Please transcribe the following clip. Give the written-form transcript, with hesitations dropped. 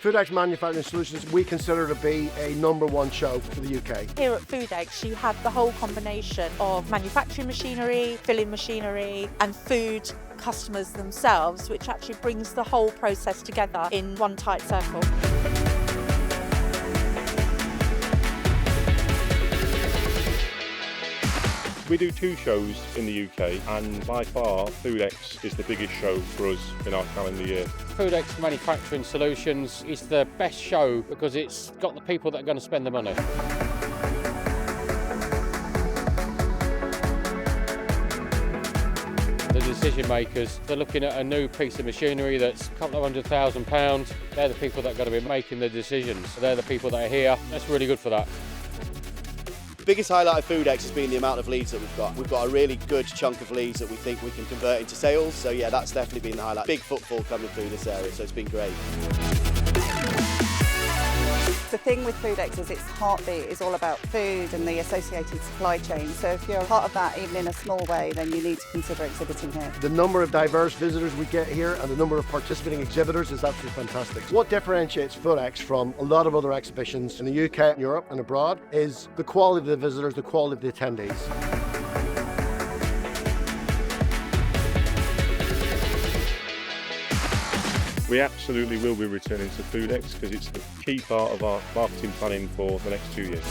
Foodex Manufacturing Solutions, we consider to be a #1 show for the UK. Here at Foodex, you have the whole combination of manufacturing machinery, filling machinery, and food customers themselves, which actually brings the whole process together in one tight circle. We do 2 shows in the UK, and by far Foodex is the biggest show for us in our calendar year. Foodex Manufacturing Solutions is the best show because it's got the people that are going to spend the money. The decision makers, they're looking at a new piece of machinery that's a couple of £100,000. They're the people that are going to be making the decisions. They're the people that are here. That's really good for that. The biggest highlight of Foodex has been the amount of leads that we've got. We've got a really good chunk of leads that we think we can convert into sales. So yeah, that's definitely been the highlight. Big footfall coming through this area, so it's been great. The thing with Foodex is its heartbeat is all about food and the associated supply chain. So if you're part of that, even in a small way, then you need to consider exhibiting here. The number of diverse visitors we get here and the number of participating exhibitors is absolutely fantastic. What differentiates Foodex from a lot of other exhibitions in the UK, Europe and abroad is the quality of the visitors, the quality of the attendees. We absolutely will be returning to Foodex because it's the key part of our marketing planning for the next 2 years.